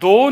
2